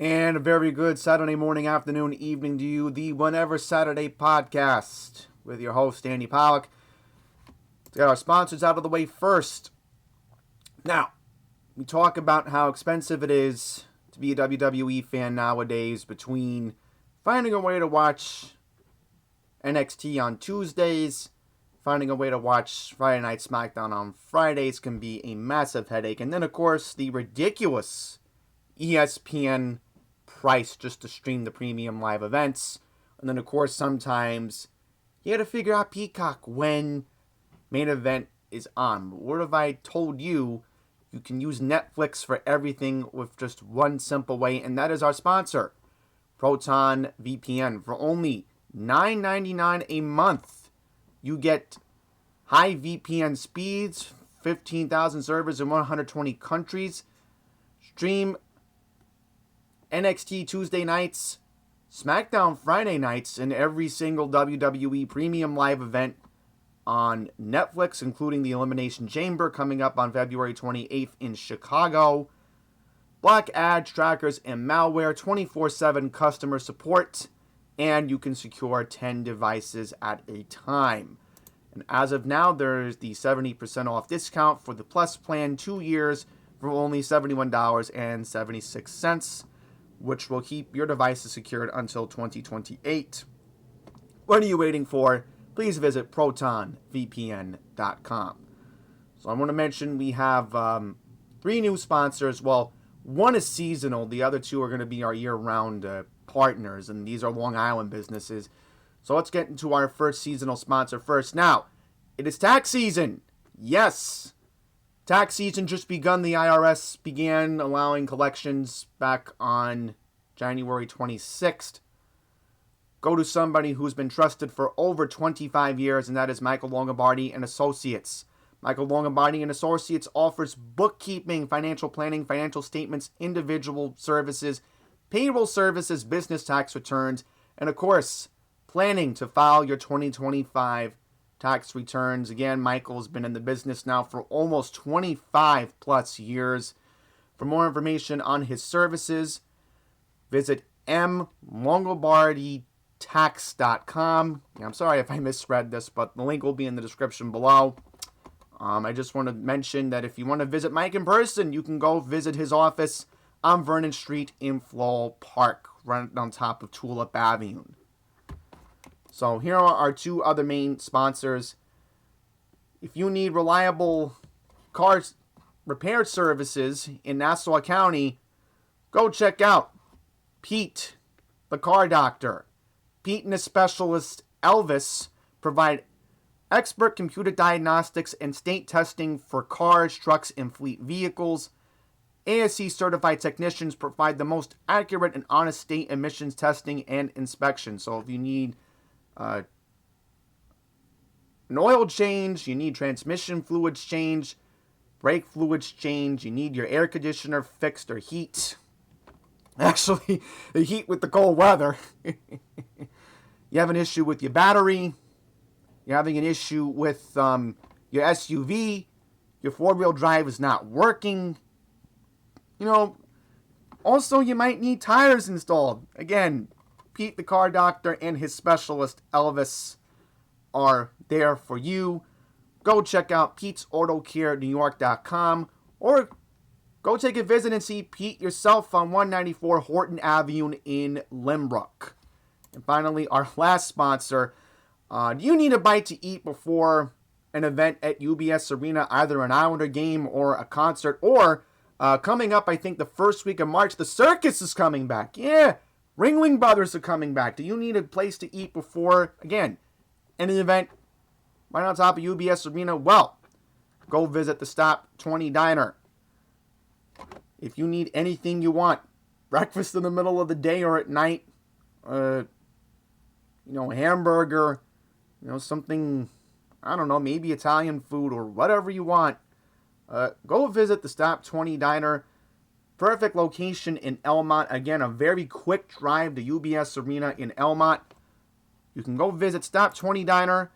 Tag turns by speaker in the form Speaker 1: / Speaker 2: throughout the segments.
Speaker 1: And a very good Saturday morning, afternoon, evening to you, the Whenever Saturday podcast with your host, Andy Pollack. Let's get our sponsors out of the way first. Now, we talk about how expensive it is to be a WWE fan nowadays, between finding a way to watch NXT on Tuesdays, finding a way to watch Friday Night SmackDown on Fridays can be a massive headache. And then, of course, the ridiculous ESPN price just to stream the premium live events. And then, of course, sometimes you got to figure out Peacock when main event is on. But what have I told you? You can use Netflix for everything with just one simple way, and that is our sponsor, Proton VPN. For only $9.99 a month, you get high VPN speeds, 15,000 servers in 120 countries, stream NXT Tuesday nights, SmackDown Friday nights, and every single WWE Premium Live event on Netflix, including the Elimination Chamber coming up on February 28th in Chicago. Block ads, trackers, and malware, 24/7 customer support, and you can secure 10 devices at a time. And as of now, there's the 70% off discount for the Plus plan, 2 years for only $71.76. which will keep your devices secured until 2028. What are you waiting for? Please visit protonvpn.com. So I want to mention we have 3 new sponsors. Well, one is seasonal. The other 2 are going to be our year-round partners, and these are Long Island businesses. So let's get into our first seasonal sponsor first. Now, it is tax season. Yes. Tax season just begun. The IRS began allowing collections back on January 26th. Go to somebody who's been trusted for over 25 years, and that is Michael Longobardi and Associates. Michael Longobardi and Associates offers bookkeeping, financial planning, financial statements, individual services, payroll services, business tax returns, and of course, planning to file your 2025 tax returns. Again, Michael's been in the business now for almost 25 plus years. For more information on his services, visit mlongobardi.tax.com. I'm sorry if I misread this, but the link will be in the description below. I just want to mention that if you want to visit Mike in person, you can go visit his office on Vernon Street in Floral Park, right on top of Tulip Avenue. So here are our 2 other main sponsors. If you need reliable car repair services in Nassau County, go check out Pete, the car doctor. Pete and his specialist, Elvis, provide expert computer diagnostics and state testing for cars, trucks, and fleet vehicles. ASC certified technicians provide the most accurate and honest state emissions testing and inspection. So if you need an oil change, you need transmission fluids change, brake fluids change, you need your air conditioner fixed or heat. Actually, the heat with the cold weather. You have an issue with your battery. You're having an issue with your SUV. Your 4-wheel drive is not working. Also you might need tires installed. Again, Pete the car doctor and his specialist Elvis are there for you. Go check out Pete'sAutoCareNewYork.com or go take a visit and see Pete yourself on 194 Horton Avenue in Limbrook. And finally, our last sponsor. Do you need a bite to eat before an event at UBS Arena, either an Islander game or a concert? Or coming up, I think the first week of March, the circus is coming back. Yeah. Ringling Brothers are coming back. Do you need a place to eat before, again, any event right on top of UBS Arena? Well, go visit the Stop 20 Diner. If you need anything you want, breakfast in the middle of the day or at night, a hamburger, something, I don't know, maybe Italian food or whatever you want, go visit the Stop 20 Diner. Perfect location in Elmont. Again, a very quick drive to UBS Arena in Elmont. You can go visit Stop 20 Diner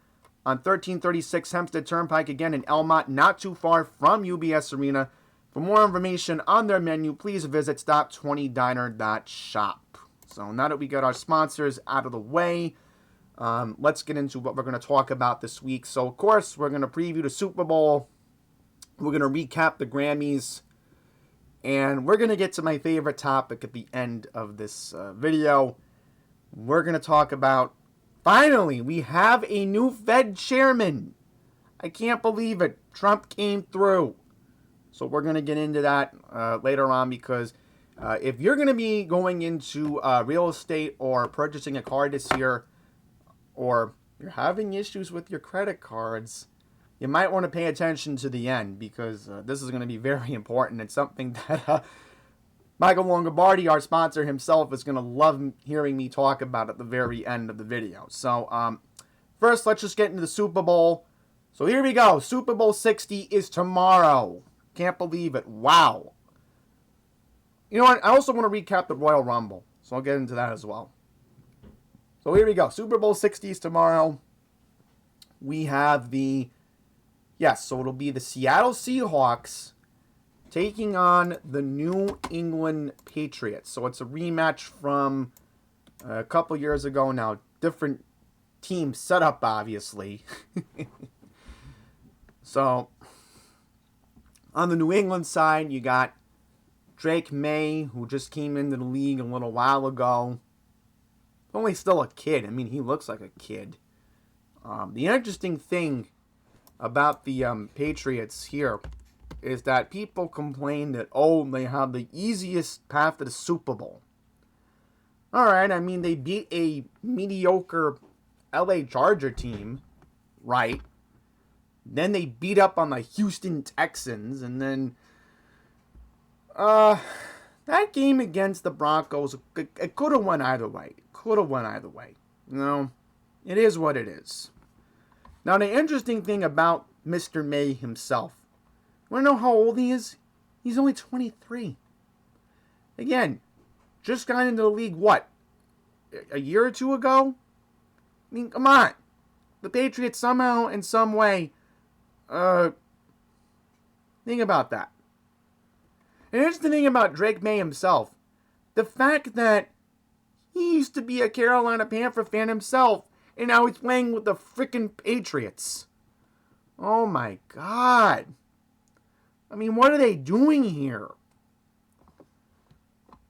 Speaker 1: on 1336 Hempstead Turnpike, again in Elmont, not too far from UBS Arena. For more information on their menu, please visit stop20diner.shop. So now that we got our sponsors out of the way, let's get into what we're going to talk about this week. So, of course, we're going to preview the Super Bowl. We're going to recap the Grammys. And we're going to get to my favorite topic at the end of this video. We're going to talk about, finally, we have a new Fed chairman. I can't believe it. Trump came through. So we're going to get into that later on because if you're going to be going into real estate or purchasing a car this year, or you're having issues with your credit cards, you might want to pay attention to the end because this is going to be very important. It's something that Michael Longobardi, our sponsor himself, is going to love hearing me talk about at the very end of the video. So first, let's just get into the Super Bowl. So here we go. Super Bowl 60 is tomorrow. Can't believe it. Wow. You know what? I also want to recap the Royal Rumble. So I'll get into that as well. So here we go. Super Bowl 60 is tomorrow. We have so it'll be the Seattle Seahawks taking on the New England Patriots. So it's a rematch from a couple years ago now. Different team setup, obviously. So on the New England side, you got Drake May, who just came into the league a little while ago. Only still a kid. I mean, he looks like a kid. The interesting thing about the Patriots here is that people complain that, they have the easiest path to the Super Bowl. All right, I mean, they beat a mediocre LA Charger team, right? Then they beat up on the Houston Texans, and then that game against the Broncos, it could have went either way. You know, it is what it is. Now, the interesting thing about Mr. May himself, want to know how old he is? He's only 23. Again, just got into the league, what, a year or two ago? I mean, come on. The Patriots somehow, in some way, think about that. And here's the thing about Drake May himself. The fact that he used to be a Carolina Panther fan himself, and now he's playing with the frickin' Patriots. Oh my God. I mean, what are they doing here?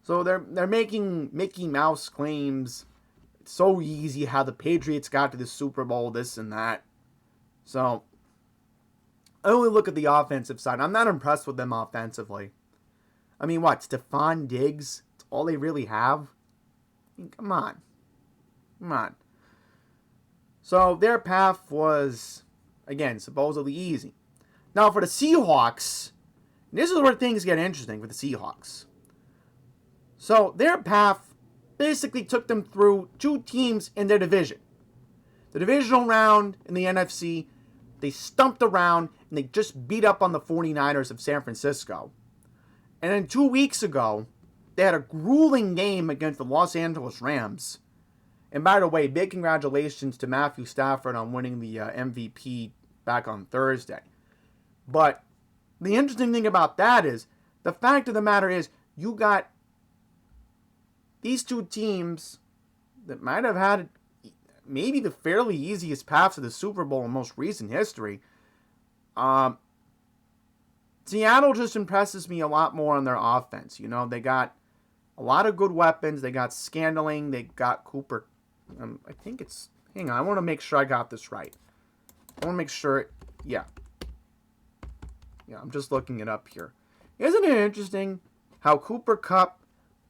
Speaker 1: So they're making Mickey Mouse claims. It's so easy how the Patriots got to the Super Bowl, this and that. So I only look at the offensive side. I'm not impressed with them offensively. I mean, what? Stephon Diggs? That's all they really have? I mean, come on. So their path was, again, supposedly easy. Now for the Seahawks, this is where things get interesting for the Seahawks. So their path basically took them through two teams in their division. The divisional round in the NFC, they stumped around and they just beat up on the 49ers of San Francisco. And then 2 weeks ago, they had a grueling game against the Los Angeles Rams. And by the way, big congratulations to Matthew Stafford on winning the MVP back on Thursday. But the interesting thing about that is, the fact of the matter is, you got these two teams that might have had maybe the fairly easiest path to the Super Bowl in most recent history. Seattle just impresses me a lot more on their offense. You know, they got a lot of good weapons. They got Scandling. They got Cooper. I think it's... Hang on. I want to make sure I got this right. I want to make sure... Yeah, I'm just looking it up here. Isn't it interesting how Cooper Kupp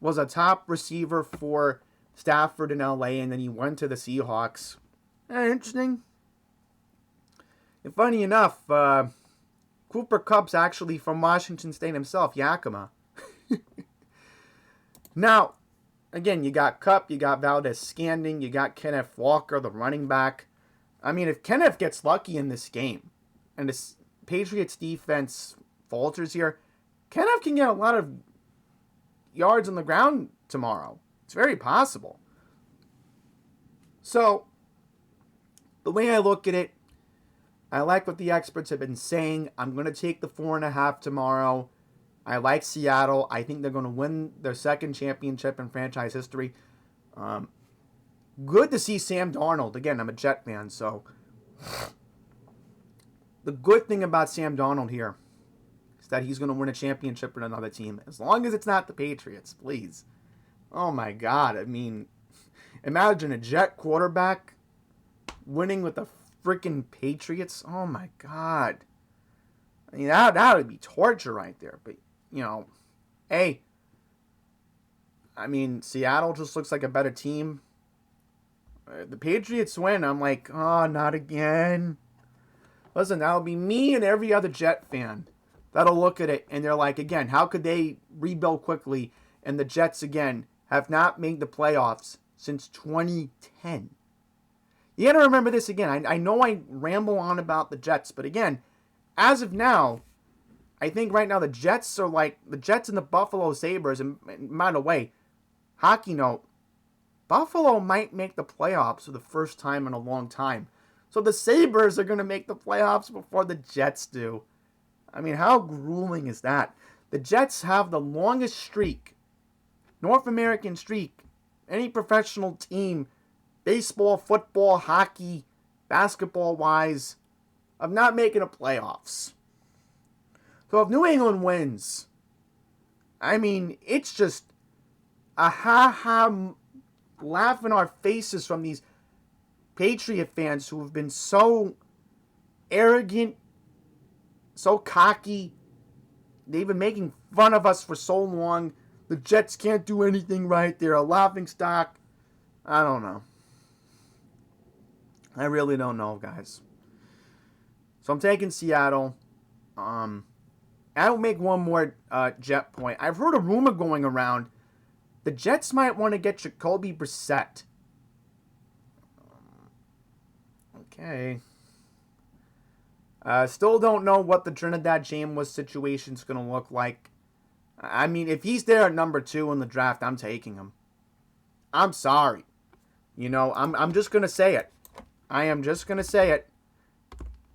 Speaker 1: was a top receiver for Stafford in LA and then he went to the Seahawks? Interesting. And funny enough, Cooper Kupp's actually from Washington State himself, Yakima. Now, again, you got Kupp, you got Valdez-Scantling, you got Kenneth Walker, the running back. I mean, if Kenneth gets lucky in this game, and the Patriots defense falters here, Kenneth can get a lot of yards on the ground tomorrow. It's very possible. So, the way I look at it, I like what the experts have been saying. I'm going to take the 4.5 tomorrow. I like Seattle. I think they're going to win their second championship in franchise history. Good to see Sam Darnold. Again, I'm a Jet fan, so the good thing about Sam Darnold here is that he's going to win a championship with another team. As long as it's not the Patriots, please. Oh my God. I mean, imagine a Jet quarterback winning with the freaking Patriots. Oh my God. I mean, that would be torture right there. But, hey, I mean, Seattle just looks like a better team. The Patriots win. I'm like, oh, not again. Listen, that'll be me and every other Jet fan that'll look at it and they're like, again, how could they rebuild quickly? And the Jets, again, have not made the playoffs since 2010. You got to remember this again. I know I ramble on about the Jets, but again, as of now, I think right now the Jets are like the Jets and the Buffalo Sabres. And by the way, hockey note, Buffalo might make the playoffs for the first time in a long time. So the Sabres are going to make the playoffs before the Jets do. I mean, how grueling is that? The Jets have the longest streak, North American streak, any professional team, baseball, football, hockey, basketball-wise, of not making the playoffs. So if New England wins, I mean, it's just a ha-ha laugh in our faces from these Patriot fans who have been so arrogant, so cocky. They've been making fun of us for so long. The Jets can't do anything right. They're a laughingstock. I don't know. I really don't know, guys. So I'm taking Seattle. I'll make one more Jet point. I've heard a rumor going around. The Jets might want to get Jacoby Brissett. Okay. Still don't know what the Trinidad James situation's going to look like. I mean, if he's there at number 2 in the draft, I'm taking him. I'm sorry. I'm just going to say it. I am just going to say it.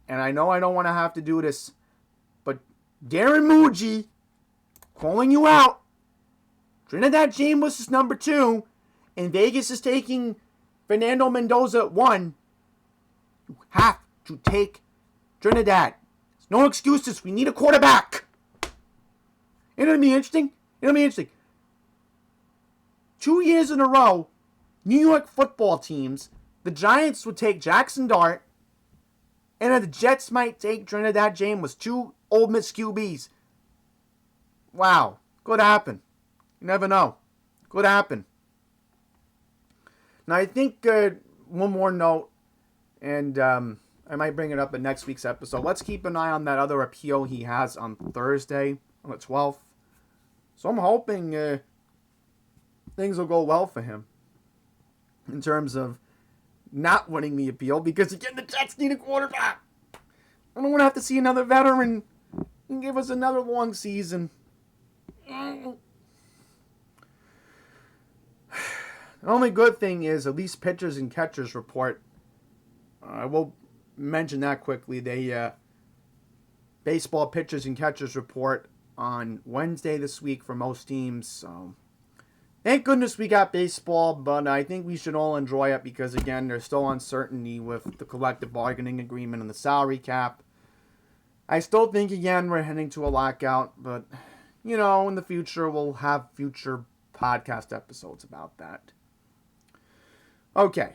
Speaker 1: And I know I don't want to have to do this, but Darren Muji, calling you out. Trinidad James is number 2, and Vegas is taking Fernando Mendoza at 1. You have to take Trinidad. There's no excuses. We need a quarterback. It'll be interesting. 2 years in a row, New York football teams, the Giants would take Jackson Dart, and the Jets might take Trinidad James, 2 Ole Miss QBs. Wow. Could happen. You never know. Could happen. Now, I think one more note, and I might bring it up in next week's episode. Let's keep an eye on that other appeal he has on Thursday, on the 12th. So I'm hoping things will go well for him in terms of not winning the appeal, because again, the Jets need a quarterback. I don't want to have to see another veteran and give us another long season. The only good thing is, at least pitchers and catchers report. I will mention that quickly. They baseball pitchers and catchers report on Wednesday this week for most teams. So thank goodness we got baseball, but I think we should all enjoy it because, again, there's still uncertainty with the collective bargaining agreement and the salary cap. I still think, again, we're heading to a lockout, but, in the future, we'll have future podcast episodes about that. Okay,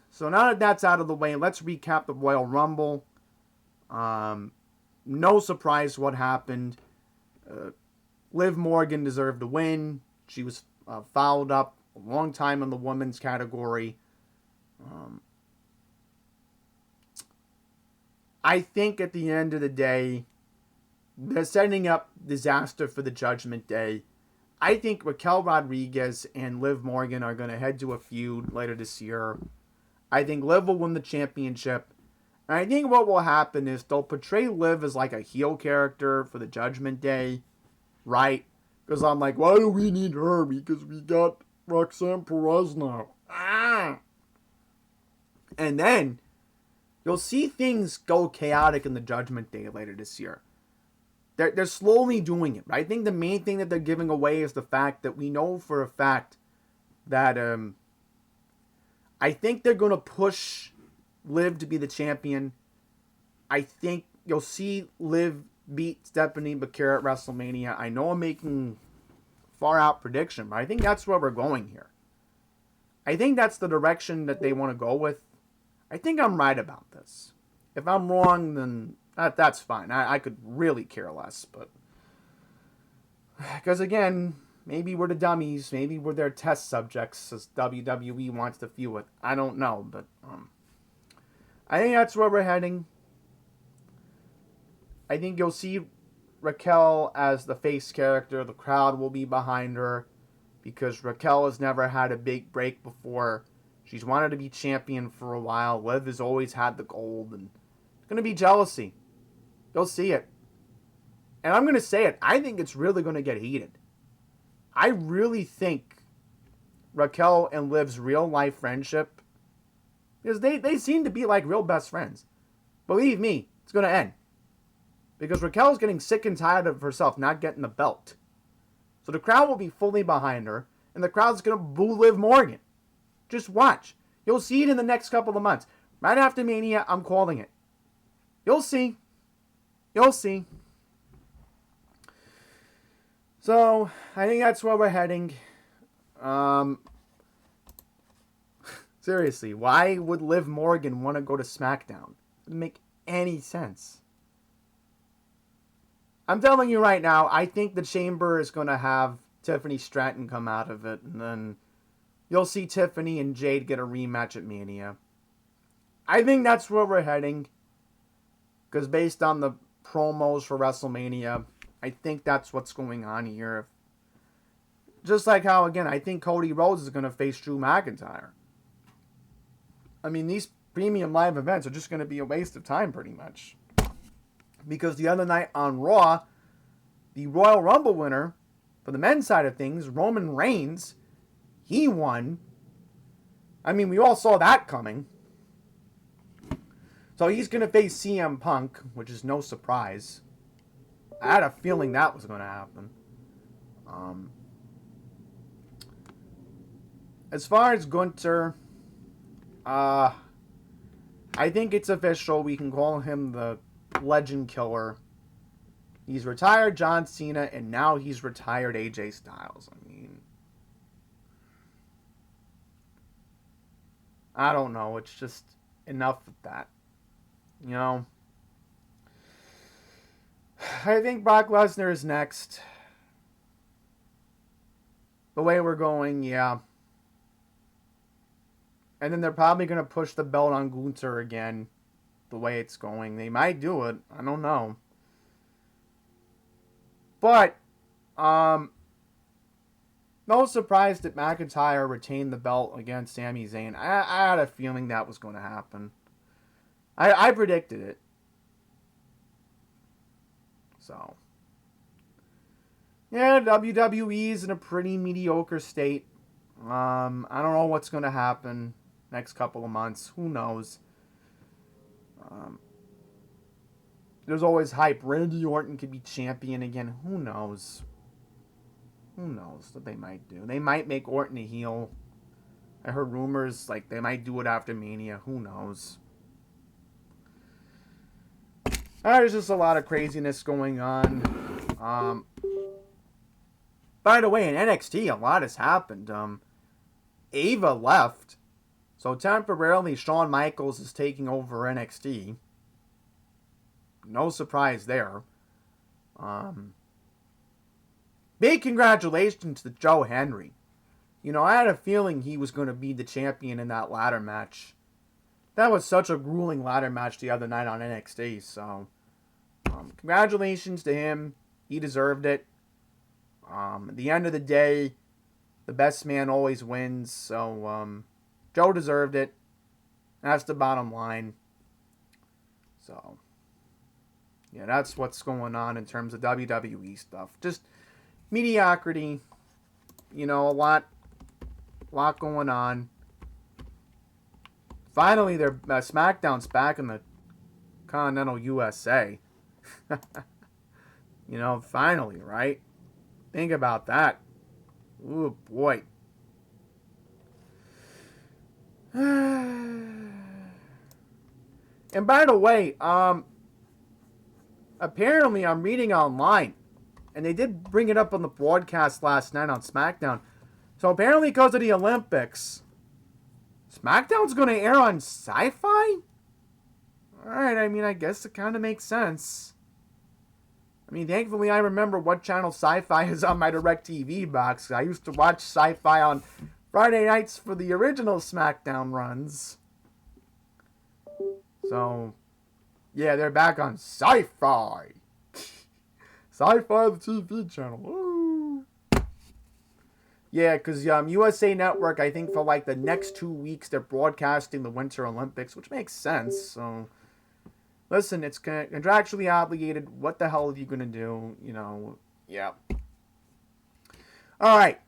Speaker 1: so now that that's out of the way, let's recap the Royal Rumble. No surprise what happened. Liv Morgan deserved to win. She was fouled up a long time in the women's category. I think at the end of the day, they're setting up disaster for the Judgment Day. I think Raquel Rodriguez and Liv Morgan are going to head to a feud later this year. I think Liv will win the championship. And I think what will happen is they'll portray Liv as like a heel character for the Judgment Day, right? Because I'm like, why do we need her? Because we got Roxanne Perez now. And then you'll see things go chaotic in the Judgment Day later this year. They're slowly doing it. I think the main thing that they're giving away is the fact that we know for a fact that I think they're going to push Liv to be the champion. I think you'll see Liv beat Stephanie McCare at WrestleMania. I know I'm making far out prediction, but I think that's where we're going here. I think that's the direction that they want to go with. I think I'm right about this. If I'm wrong, then that's fine. I could really care less, but because again, maybe we're the dummies, maybe we're their test subjects as WWE wants to feel it. I don't know, but I think that's where we're heading. I think you'll see Raquel as the face character. The crowd will be behind her because Raquel has never had a big break before. She's wanted to be champion for a while. Liv has always had the gold, and it's going to be jealousy. You'll see it. And I'm going to say it. I think it's really going to get heated. I really think Raquel and Liv's real life friendship, because they seem to be like real best friends. Believe me, it's going to end. Because Raquel's getting sick and tired of herself not getting the belt. So the crowd will be fully behind her, and the crowd's going to boo Liv Morgan. Just watch. You'll see it in the next couple of months. Right after Mania, I'm calling it. You'll see. You'll see. So, I think that's where we're heading. Seriously, why would Liv Morgan want to go to SmackDown? It doesn't make any sense. I'm telling you right now, I think the Chamber is going to have Tiffany Stratton come out of it, and then you'll see Tiffany and Jade get a rematch at Mania. I think that's where we're heading, because based on the promos for WrestleMania, I think that's what's going on here. Just like how, again, I think Cody Rhodes is going to face Drew McIntyre. I mean, these premium live events are just going to be a waste of time, pretty much. Because the other night on Raw, the Royal Rumble winner, for the men's side of things, Roman Reigns, he won. I mean, we all saw that coming. So he's going to face CM Punk, which is no surprise. I had a feeling that was going to happen. As far as Gunther, I think it's official. We can call him the Legend Killer. He's retired John Cena, and now he's retired AJ Styles. I mean, I don't know. It's just enough with that. You know? I think Brock Lesnar is next. The way we're going, yeah. And then they're probably going to push the belt on Gunther again. The way it's going. They might do it. I don't know. But, no surprise that McIntyre retained the belt against Sami Zayn. I had a feeling that was going to happen. I predicted it. So, yeah, WWE's in a pretty mediocre state. I don't know what's going to happen next couple of months. Who knows? There's always hype. Randy Orton could be champion again. Who knows? Who knows what they might do? They might make Orton a heel. I heard rumors like they might do it after Mania. Who knows? There's just a lot of craziness going on. By the way, in NXT, a lot has happened. Ava left. So temporarily, Shawn Michaels is taking over NXT. No surprise there. Big congratulations to Joe Henry. You know, I had a feeling he was going to be the champion in that ladder match. That was such a grueling ladder match the other night on NXT. So, congratulations to him. He deserved it. At the end of the day, the best man always wins. So, Joe deserved it. That's the bottom line. So, yeah, that's what's going on in terms of WWE stuff. Just mediocrity. You know, a lot going on. Finally, their SmackDown's back in the continental USA. Finally, right? Think about that. Ooh, boy. And by the way, apparently I'm reading online, and they did bring it up on the broadcast last night on SmackDown. So apparently because of the Olympics, SmackDown's going to air on Sci-Fi? Alright, I guess it kind of makes sense. Thankfully I remember what channel Sci-Fi is on my DirecTV box. I used to watch Sci-Fi on Friday nights for the original SmackDown runs. So, yeah, they're back on Sci-Fi. Sci-Fi, the TV channel. Woo. Yeah, because USA Network, I think for like the next 2 weeks, they're broadcasting the Winter Olympics, which makes sense. So, listen, it's contractually obligated. What the hell are you going to do? Yeah. All right.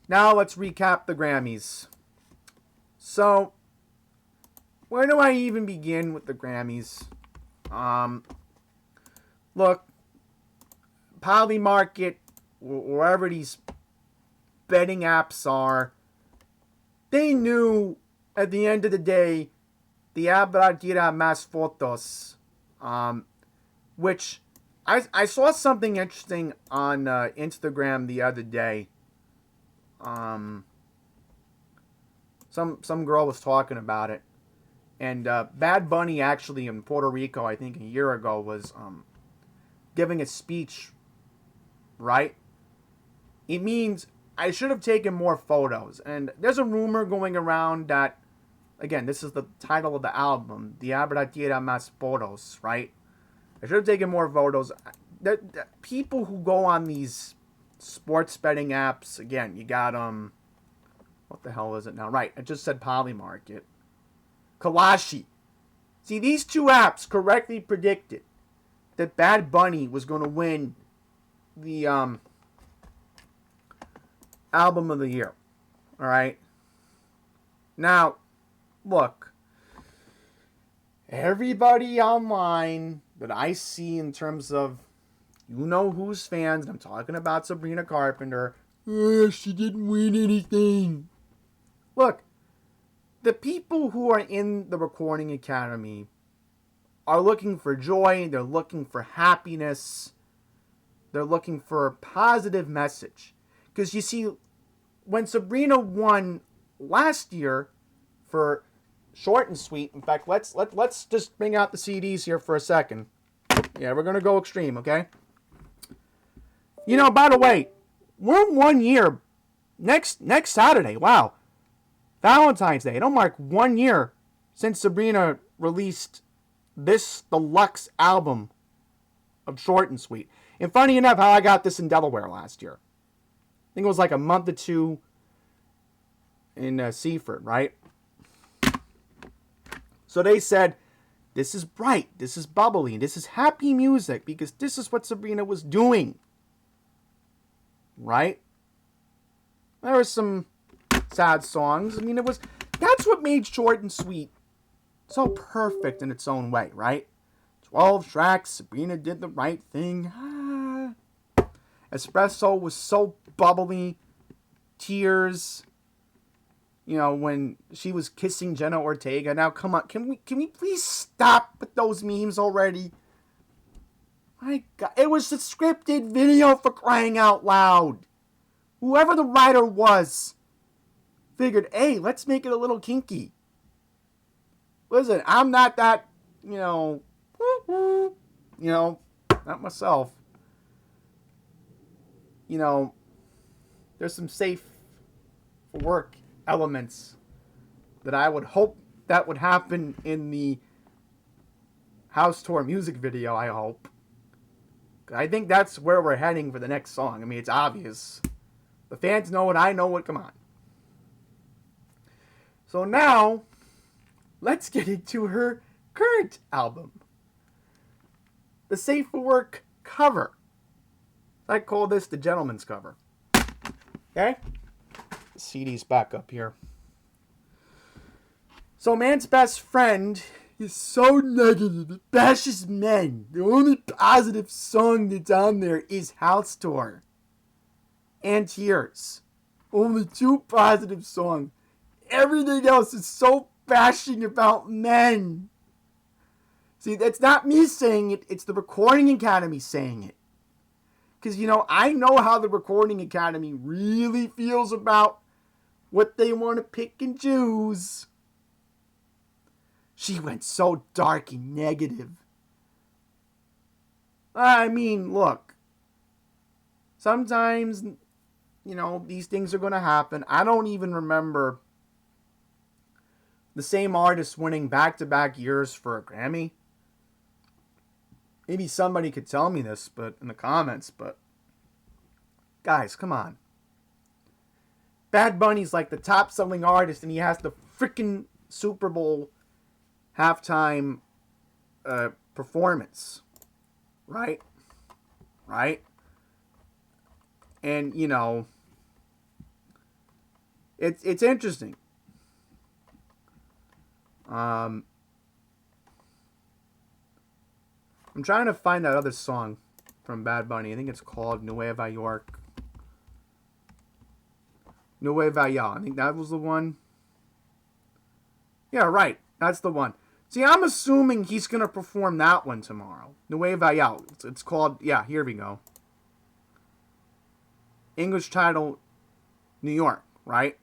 Speaker 1: Now let's recap the Grammys. So, where do I even begin with the Grammys? Look, Polymarket, wherever these betting apps are, they knew at the end of the day, the habrá tirar más fotos, which I saw something interesting on Instagram the other day. Some girl was talking about it, and Bad Bunny actually in Puerto Rico, I think a year ago, was giving a speech. Right? It means I should have taken more photos, and there's a rumor going around that, again, this is the title of the album, the habrá tirar más fotos, right? I should have taken more photos. The people who go on these sports betting apps, again, you got what the hell is it now? Right, I just said Polymarket. Kalashi. See, these two apps correctly predicted that Bad Bunny was going to win the album of the year. All right. Now, look, everybody online that I see in terms of who's fans, and I'm talking about Sabrina Carpenter, she didn't win anything. Look, the people who are in the Recording Academy are looking for joy, they're looking for happiness, they're looking for a positive message. Because you see, when Sabrina won last year for Short and Sweet, in fact, let's just bring out the CDs here for a second. Yeah, we're going to go extreme, okay? By the way, we're 1 year next Saturday. Wow. Valentine's Day. It'll mark 1 year since Sabrina released this deluxe album of Short and Sweet. And funny enough, how I got this in Delaware last year. I think it was like a month or two in Seaford, right? So they said, this is bright, this is bubbly, this is happy music, because this is what Sabrina was doing. Right? There were some sad songs. That's what made Short and Sweet so perfect in its own way, right? 12 tracks, Sabrina did the right thing. Espresso was so bubbly. Tears. When she was kissing Jenna Ortega. Now, come on. Can we please stop with those memes already? My God. It was a scripted video, for crying out loud. Whoever the writer was figured, hey, let's make it a little kinky. Listen, I'm not that, not myself. There's some safe for work elements that I would hope that would happen in the house tour music video, I hope. I think that's where we're heading for the next song. It's obvious. The fans know it, I know it, come on. So now, let's get into her current album. The Safe for Work cover. I call this the gentleman's cover. Okay? The CD's back up here. So Man's Best Friend is so negative. It bashes men. The only positive song that's on there is House Tour and Tears. Only 2 positive songs. Everything else is so bashing about men. See, that's not me saying it. It's the Recording Academy saying it. Because, I know how the Recording Academy really feels about what they want to pick and choose. She went so dark and negative. I mean, look. Sometimes, these things are going to happen. I don't even remember the same artist winning back-to-back years for a Grammy. Maybe somebody could tell me this, but in the comments, but guys, come on. Bad Bunny's like the top selling artist and he has the freaking Super Bowl halftime performance. Right? And it's interesting. I'm trying to find that other song from Bad Bunny. I think it's called Nueva York. Nueva York. I think that was the one. Yeah, right. That's the one. See, I'm assuming he's going to perform that one tomorrow. Nueva York. It's called, yeah, here we go. English title, New York, right?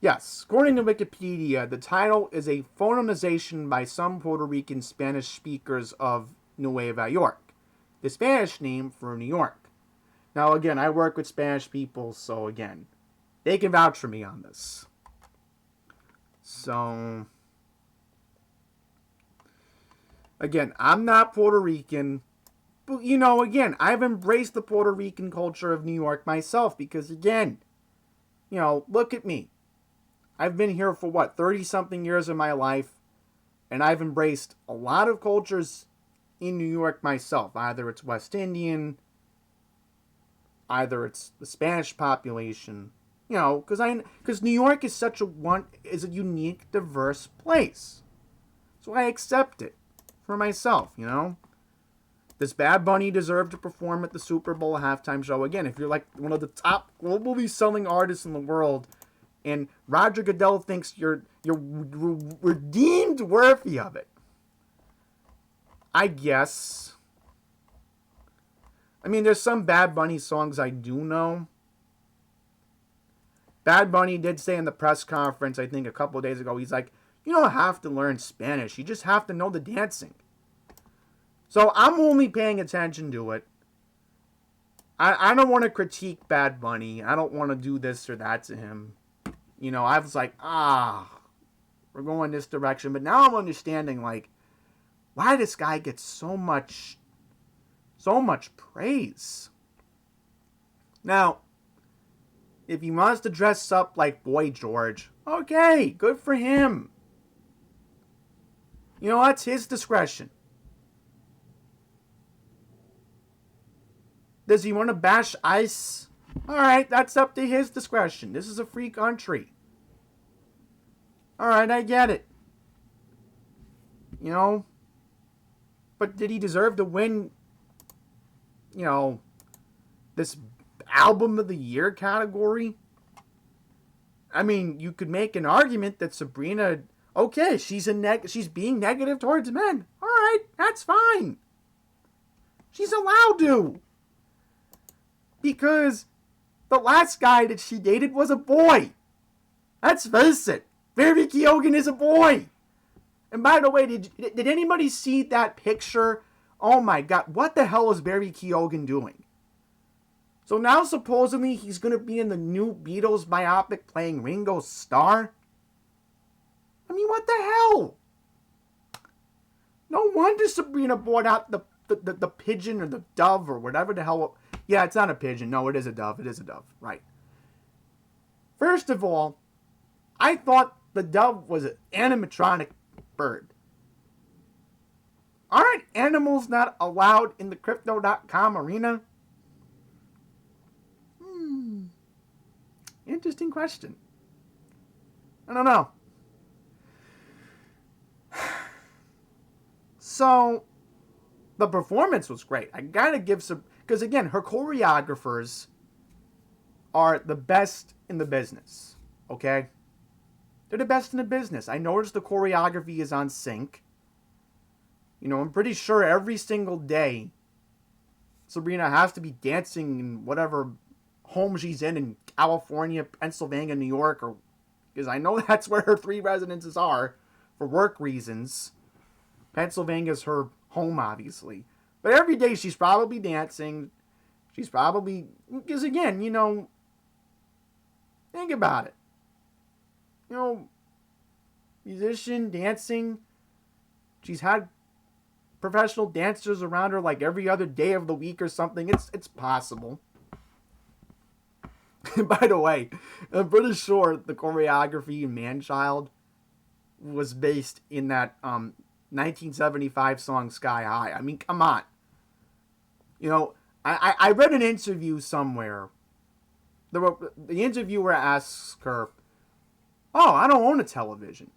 Speaker 1: Yes, according to Wikipedia, the title is a phonemization by some Puerto Rican Spanish speakers of Nueva York, the Spanish name for New York. Now, again, I work with Spanish people, so again, they can vouch for me on this. So, again, I'm not Puerto Rican, but, again, I've embraced the Puerto Rican culture of New York myself because, again, look at me. I've been here for 30-something years of my life, and I've embraced a lot of cultures in New York myself. Either it's West Indian, either it's the Spanish population, because New York is is a unique, diverse place. So I accept it for myself, Does Bad Bunny deserve to perform at the Super Bowl halftime show? Again, if you're like one of the top globally selling artists in the world, and Roger Goodell thinks you're deemed worthy of it, I guess. I mean, there's some Bad Bunny songs I do know. Bad Bunny did say in the press conference, I think a couple of days ago, he's like, you don't have to learn Spanish. You just have to know the dancing. So I'm only paying attention to it. I don't want to critique Bad Bunny. I don't want to do this or that to him. I was like, we're going this direction. But now I'm understanding, why this guy gets so much praise. Now, if he wants to dress up like Boy George, okay, good for him. That's his discretion. Does he want to bash ICE? Alright, that's up to his discretion. This is a free country. Alright, I get it. But did he deserve to win, this Album of the Year category? I mean, you could make an argument that Sabrina, okay, she's being negative towards men. Alright, that's fine. She's allowed to. Because the last guy that she dated was a boy. Let's face it. Barry Keoghan is a boy. And by the way, did anybody see that picture? Oh my God, what the hell is Barry Keoghan doing? So now supposedly he's going to be in the new Beatles biopic playing Ringo Starr? I mean, what the hell? No wonder Sabrina brought out the pigeon or the dove or whatever the hell. Yeah, it's not a pigeon. No, it is a dove. It is a dove. Right. First of all, I thought the dove was an animatronic bird. Aren't animals not allowed in the Crypto.com arena? Interesting question. I don't know. So, the performance was great. I gotta give some, because again, her choreographers are the best in the business, okay? They're the best in the business. I noticed the choreography is on sync. You know, I'm pretty sure every single day Sabrina has to be dancing in whatever home she's in California, Pennsylvania, New York, or because I know that's where her 3 residences are for work reasons. Pennsylvania's her home, obviously. But every day she's probably dancing. She's probably, because again, you know, think about it. You know, musician, dancing. She's had professional dancers around her like every other day of the week or something. It's possible. By the way, I'm pretty sure the choreography in Man-Child was based in that 1975 song Sky High. I mean, come on. You know, I read an interview somewhere. The interviewer asks her, "Oh, I don't own a television."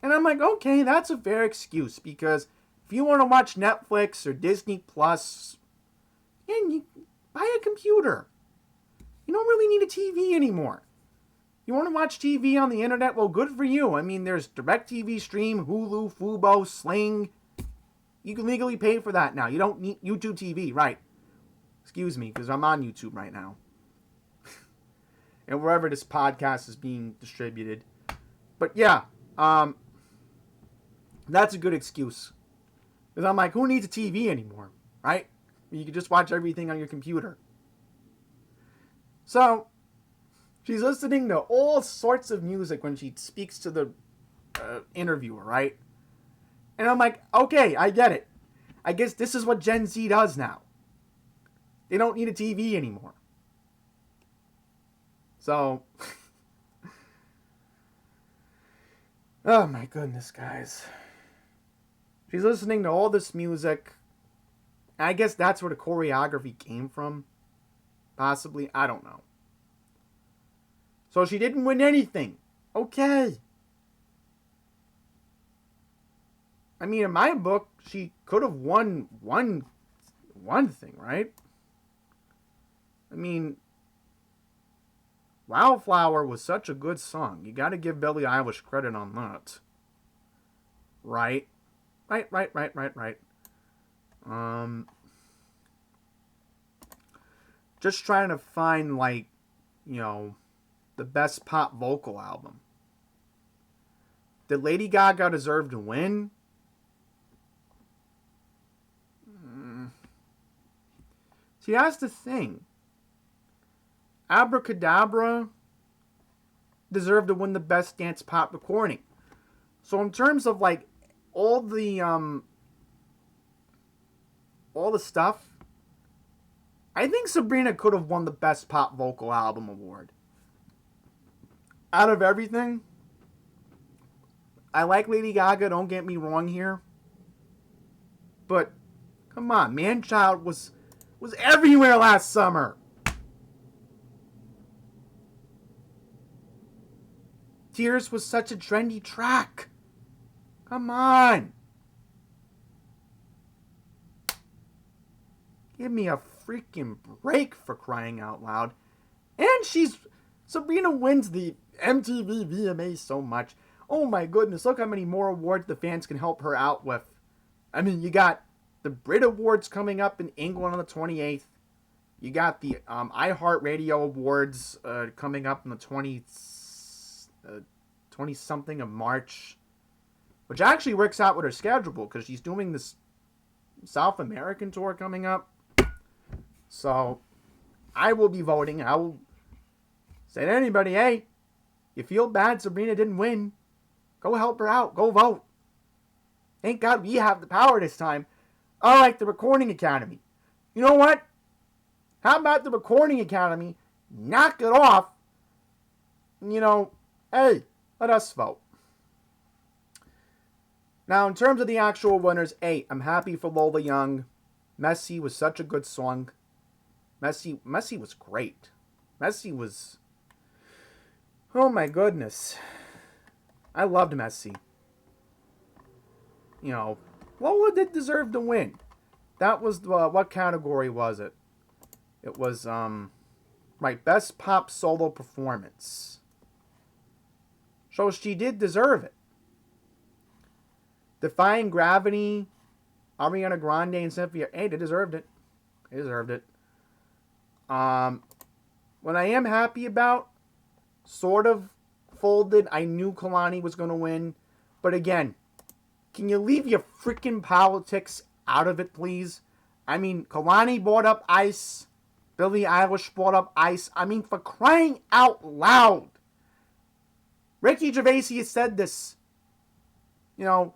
Speaker 1: And I'm like, okay, that's a fair excuse, because if you want to watch Netflix or Disney Plus, you buy a computer. You don't really need a TV anymore. You want to watch TV on the internet? Well, good for you. I mean, there's DirecTV Stream, Hulu, Fubo, Sling. You can legally pay for that now. You don't need YouTube TV, right? Excuse me, because I'm on YouTube right now. And wherever this podcast is being distributed. But yeah, that's a good excuse. Because I'm like, who needs a TV anymore, right? You can just watch everything on your computer. So, she's listening to all sorts of music when she speaks to the interviewer, right? And I'm like, okay, I get it. I guess this is what Gen Z does now. They don't need a TV anymore. So, oh my goodness, guys. She's listening to all this music. I guess that's where the choreography came from. Possibly. I don't know. So she didn't win anything. Okay. I mean, in my book, she could have won one thing, right? I mean, Wildflower was such a good song. You got to give Billie Eilish credit on that. Right? Right. Just trying to find, like, you know, the best pop vocal album. Did Lady Gaga deserve to win? See, that's the thing. Abracadabra deserved to win the best dance pop recording. So in terms of, like, all the stuff, I think Sabrina could have won the best pop vocal album award. Out of everything, I like Lady Gaga, don't get me wrong here. But, come on, Man-Child was everywhere last summer. Tears was such a trendy track. Come on. Give me a freaking break, for crying out loud. And Sabrina wins the MTV VMA so much. Oh my goodness, look how many more awards the fans can help her out with. I mean, you got the Brit Awards coming up in England on the 28th. You got the iHeartRadio Awards coming up on the 20-something of March. Which actually works out with her schedule, because she's doing this South American tour coming up. So, I will be voting. I will say to anybody, hey, you feel bad Sabrina didn't win, go help her out. Go vote. Thank God we have the power this time. Unlike the Recording Academy. You know what? How about the Recording Academy knock it off? You know, hey, let us vote. Now, in terms of the actual winners, I'm happy for Lola Young. Messy was such a good song. Messy was great. Messy was... Oh my goodness. I loved Messy. You know, Lola did deserve to win. That was, what category was it? It was, right, Best Pop Solo Performance. So she did deserve it. Defying Gravity, Ariana Grande, and Cynthia, hey, they deserved it. They deserved it. What I am happy about, sort of folded. I knew Kalani was going to win. But again, can you leave your freaking politics out of it, please? I mean, Kalani brought up ICE. Billie Eilish brought up ICE. I mean, for crying out loud. Ricky Gervais has said this. You know,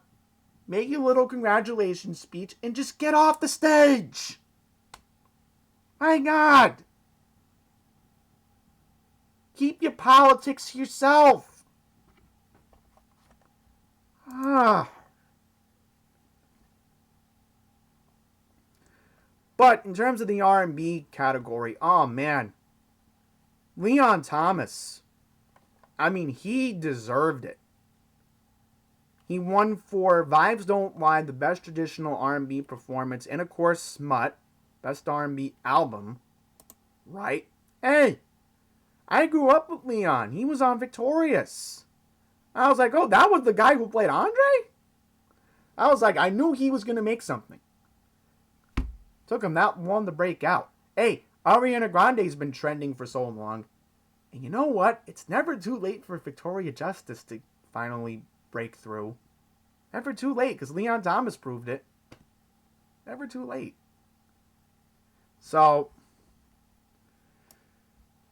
Speaker 1: make your little congratulations speech and just get off the stage. My God. Keep your politics to yourself. But in terms of the R&B category, oh man. Leon Thomas. I mean, he deserved it. He won for Vibes Don't Lie, the best traditional R&B performance, and of course, Smut, best R&B album. Right? Hey, I grew up with Leon. He was on Victorious. I was like, oh, that was the guy who played Andre? I was like, I knew he was going to make something. Took him that long to break out. Hey, Ariana Grande's been trending for so long. And you know what? It's never too late for Victoria Justice to finally break through. Never too late, because Leon Thomas proved it. Never too late. So,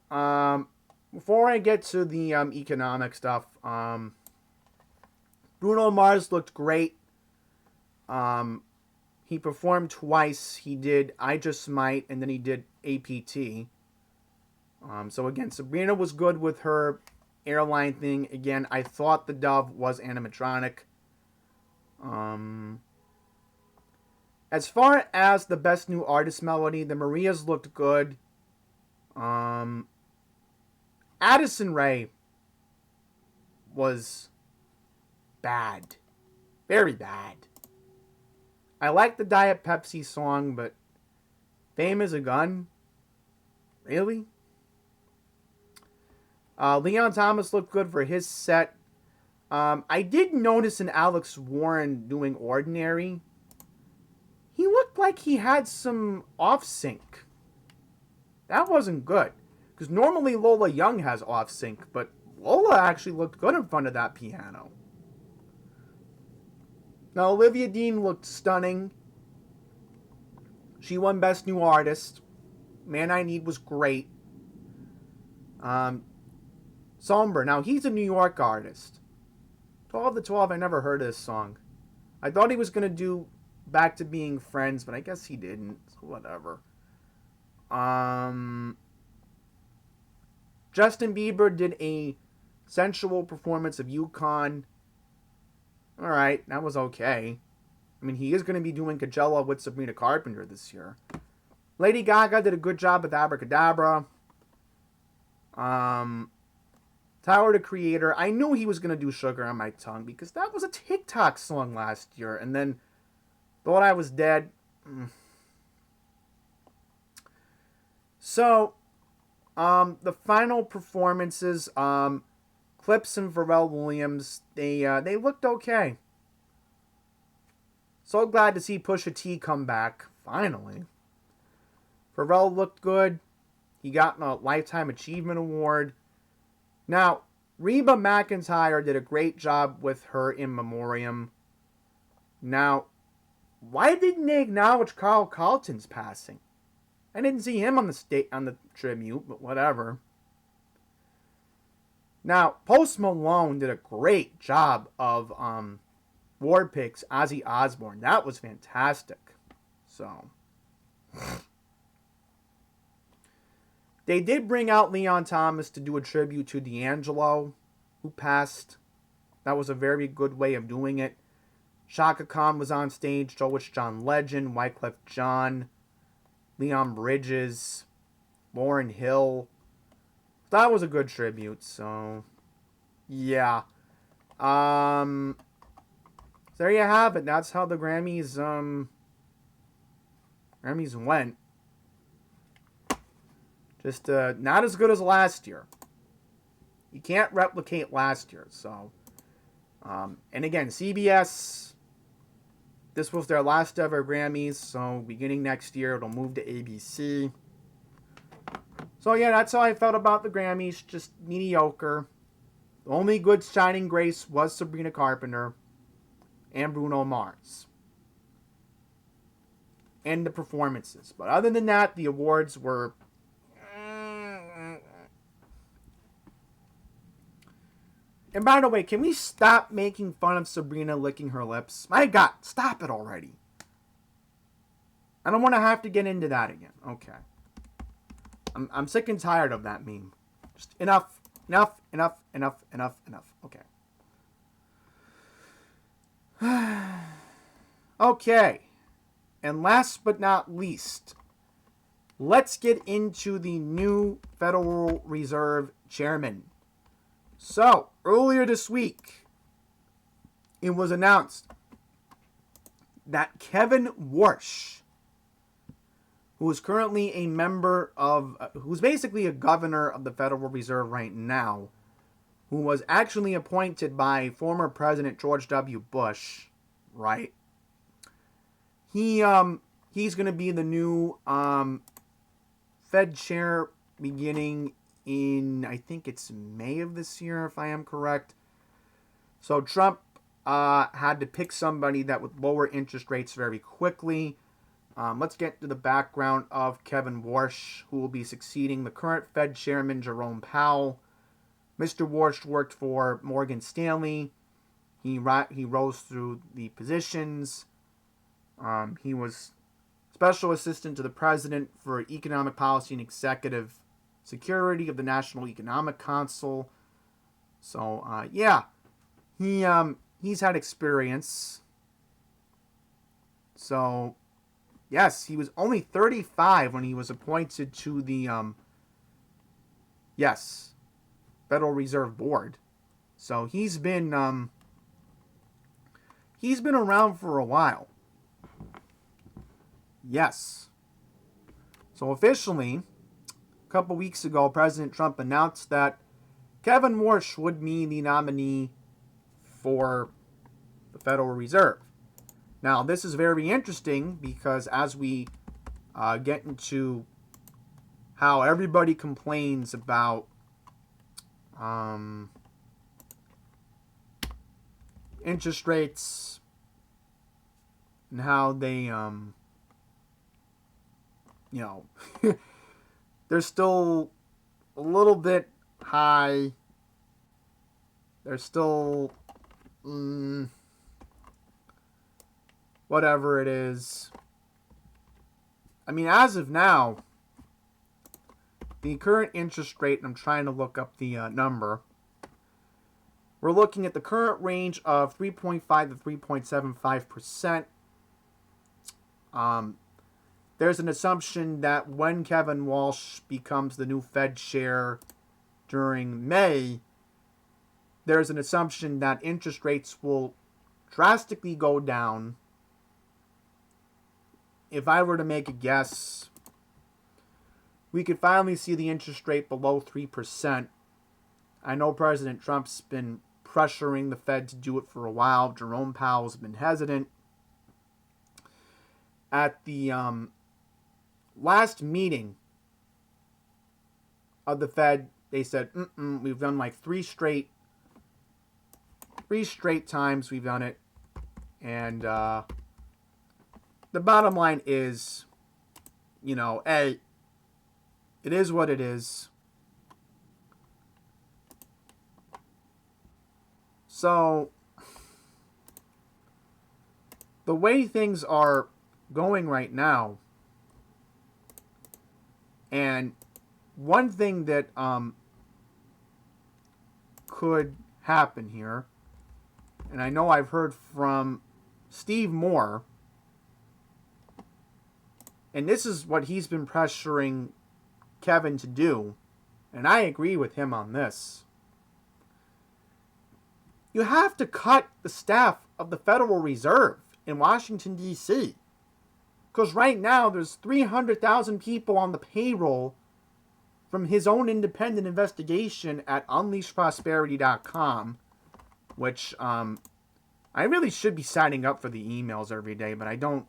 Speaker 1: before I get to the economic stuff, Bruno Mars looked great. He performed twice. He did I Just Might, and then he did APT. So again, Sabrina was good with her airline thing. Again, I thought the dove was animatronic. As far as the best new artist melody, the Marias looked good. Addison Rae was bad. Very bad. I like the Diet Pepsi song, but Fame is a Gun? Really? Leon Thomas looked good for his set. I did notice in Alex Warren doing Ordinary, he looked like he had some off-sync. That wasn't good. Because normally Lola Young has off-sync, but Lola actually looked good in front of that piano. Now, Olivia Dean looked stunning. She won Best New Artist. Man I Need was great. Somber. Now, he's a New York artist. 12 to 12, I never heard of this song. I thought he was going to do Back to Being Friends, but I guess he didn't. So whatever. Justin Bieber did a sensual performance of Yukon. Alright, that was okay. I mean, he is going to be doing Coachella with Sabrina Carpenter this year. Lady Gaga did a good job with Abracadabra. Tyler, the Creator, I knew he was going to do Sugar on My Tongue because that was a TikTok song last year. And then Thought I Was Dead. So, the final performances, Clips and Pharrell Williams, they looked okay. So glad to see Pusha T come back, finally. Pharrell looked good. He got a Lifetime Achievement Award. Now, Reba McEntire did a great job with her In Memoriam. Now, why didn't they acknowledge Carl Carlton's passing? I didn't see him on the tribute, but whatever. Now, Post Malone did a great job of Warpix, Ozzy Osbourne. That was fantastic. So, they did bring out Leon Thomas to do a tribute to D'Angelo, who passed. That was a very good way of doing it. Shaka Khan was on stage, so was John Legend, Wyclef Jean, Leon Bridges, Lauryn Hill. That was a good tribute, so yeah. So there you have it. That's how the Grammys went. Just not as good as last year. You can't replicate last year. So, and again, CBS, this was their last ever Grammys. So beginning next year, it'll move to ABC. So yeah, that's how I felt about the Grammys. Just mediocre. The only good shining grace was Sabrina Carpenter and Bruno Mars. And the performances. But other than that, the awards were... And by the way, can we stop making fun of Sabrina licking her lips? My God, stop it already. I don't want to have to get into that again. Okay. I'm sick and tired of that meme. Just enough. Okay. Okay. And last but not least, let's get into the new Federal Reserve Chairman. So, earlier this week, it was announced that Kevin Warsh, who is currently a member of, who's basically a governor of the Federal Reserve right now, who was actually appointed by former President George W. Bush, right? He's going to be the new Fed chair beginning in, I think it's May of this year, if I am correct. So Trump had to pick somebody that would lower interest rates very quickly. Let's get to the background of Kevin Warsh, who will be succeeding the current Fed chairman, Jerome Powell. Mr. Warsh worked for Morgan Stanley. He rose through the positions. He was special assistant to the president for economic policy and executive security of the National Economic Council. So, yeah, he's had experience. So, yes, he was only 35 when he was appointed to the, Federal Reserve Board. So he's been around for a while. Yes. So officially, a couple weeks ago, President Trump announced that Kevin Warsh would be the nominee for the Federal Reserve. Now, this is very interesting because as we get into how everybody complains about interest rates and how they, they're still a little bit high. They're still, whatever it is. I mean, as of now, the current interest rate, and I'm trying to look up the number, we're looking at the current range of 3.5 to 3.75%. There's an assumption that when Kevin Warsh becomes the new Fed chair during May, there's an assumption that interest rates will drastically go down. If I were to make a guess, we could finally see the interest rate below 3%. I know President Trump's been pressuring the Fed to do it for a while. Jerome Powell's been hesitant. At the last meeting of the Fed, they said, we've done like three straight times we've done it. And the bottom line is, hey, it is what it is. So, the way things are going right now, and one thing that could happen here, and I know I've heard from Steve Moore, and this is what he's been pressuring Kevin to do, and I agree with him on this. You have to cut the staff of the Federal Reserve in Washington, D.C. Because right now there's 300,000 people on the payroll from his own independent investigation at unleashprosperity.com, which I really should be signing up for the emails every day, but I don't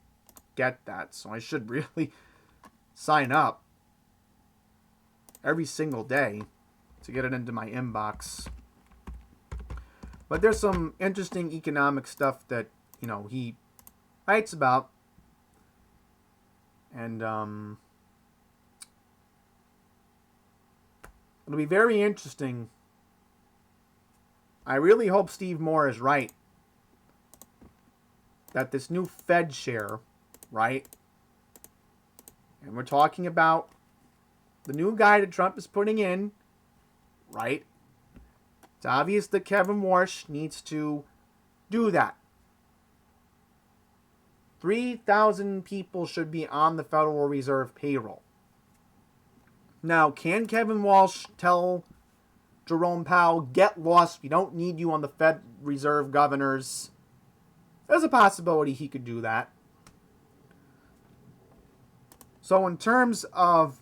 Speaker 1: get that, so I should really sign up every single day to get it into my inbox. But there's some interesting economic stuff that, he writes about. And it'll be very interesting. I really hope Steve Moore is right. That this new Fed share, right? And we're talking about the new guy that Trump is putting in, right? It's obvious that Kevin Warsh needs to do that. 3,000 people should be on the Federal Reserve payroll. Now, can Kevin Walsh tell Jerome Powell, get lost, we don't need you on the Fed Reserve governors? There's a possibility he could do that. So in terms of,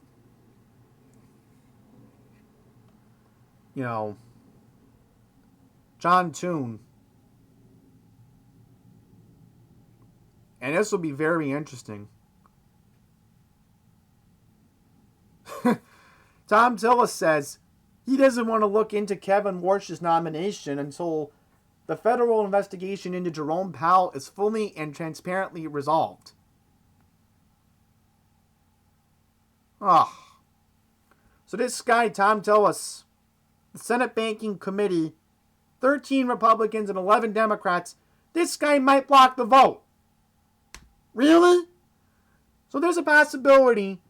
Speaker 1: John Toon, and this will be very interesting. Tom Tillis says he doesn't want to look into Kevin Warsh's nomination until the federal investigation into Jerome Powell is fully and transparently resolved. So this guy, Tom Tillis, the Senate Banking Committee, 13 Republicans and 11 Democrats, this guy might block the vote. Really? So there's a possibility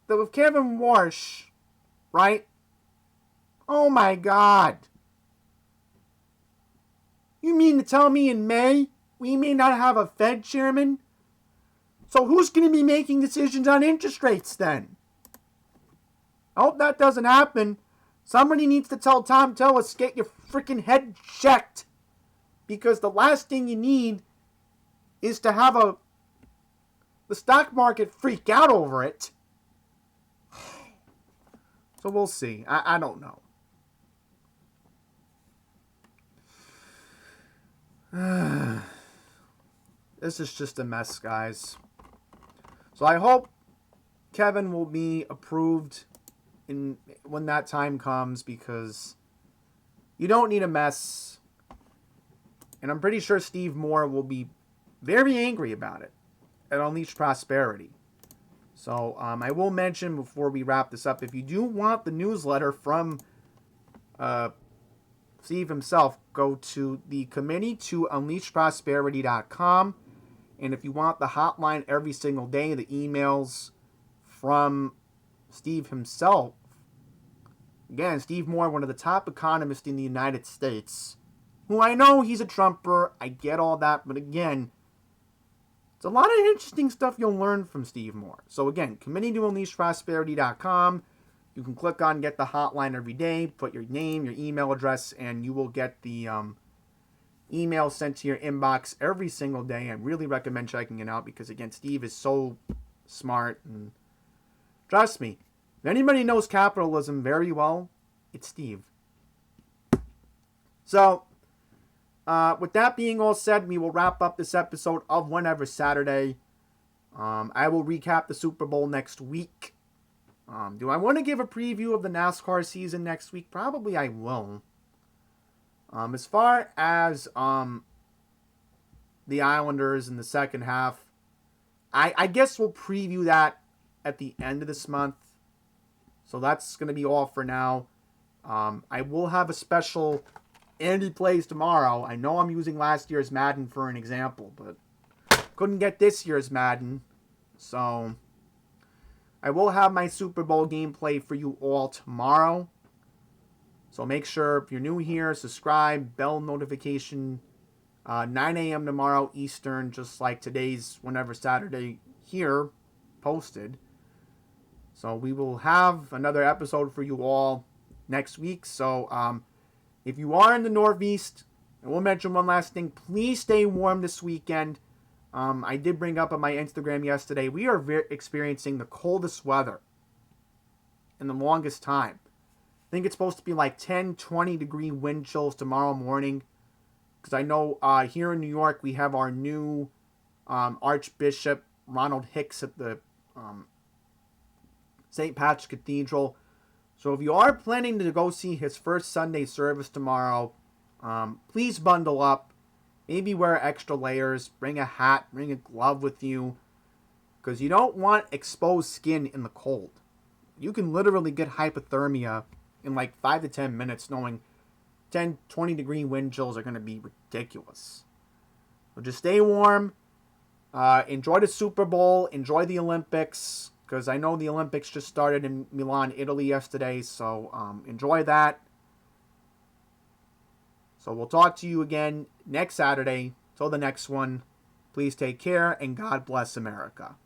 Speaker 1: that with Kevin Warsh, right? Oh my God. You mean to tell me in May we may not have a Fed chairman? So who's going to be making decisions on interest rates then? I hope that doesn't happen. Somebody needs to tell Tom Tillis, get your freaking head checked. Because the last thing you need is to have the stock market freak out over it. So we'll see. I don't know. This is just a mess, guys. So I hope Kevin will be approved when that time comes, because you don't need a mess. And I'm pretty sure Steve Moore will be very angry about it at Unleash Prosperity. So I will mention before we wrap this up, if you do want the newsletter from Steve himself, go to the committee to unleashprosperity.com. And if you want the hotline every single day, the emails from Steve himself. Again, Steve Moore, one of the top economists in the United States, who I know he's a Trumper. I get all that. But again, it's a lot of interesting stuff you'll learn from Steve Moore. So again, committee to unleashprosperity.com. You can click on Get the Hotline every day, put your name, your email address, and you will get the email sent to your inbox every single day. I really recommend checking it out because, again, Steve is so smart. And trust me, if anybody knows capitalism very well, it's Steve. So, with that being all said, we will wrap up this episode of Whenever Saturday. I will recap the Super Bowl next week. Do I want to give a preview of the NASCAR season next week? Probably I will. As far as the Islanders in the second half, I guess we'll preview that at the end of this month. So that's going to be all for now. I will have a special Andy Plays tomorrow. I know I'm using last year's Madden for an example, but couldn't get this year's Madden. So I will have my Super Bowl gameplay for you all tomorrow. So make sure, if you're new here, subscribe, bell notification, 9 a.m. tomorrow Eastern, just like today's Whenever Saturday here posted. So we will have another episode for you all next week. So if you are in the Northeast, And we'll mention one last thing. Please stay warm this weekend. I did bring up on my Instagram yesterday, we are experiencing the coldest weather in the longest time. I think it's supposed to be like 10, 20 degree wind chills tomorrow morning. Because I know here in New York, we have our new Archbishop Ronald Hicks at the St. Patrick's Cathedral. So if you are planning to go see his first Sunday service tomorrow, please bundle up. Maybe wear extra layers. Bring a hat. Bring a glove with you. Because you don't want exposed skin in the cold. You can literally get hypothermia in like 5 to 10 minutes knowing 10, 20 degree wind chills are going to be ridiculous. So just stay warm. Enjoy the Super Bowl. Enjoy the Olympics. Because I know the Olympics just started in Milan, Italy yesterday. So enjoy that. So we'll talk to you again next Saturday. Till the next one, please take care and God bless America.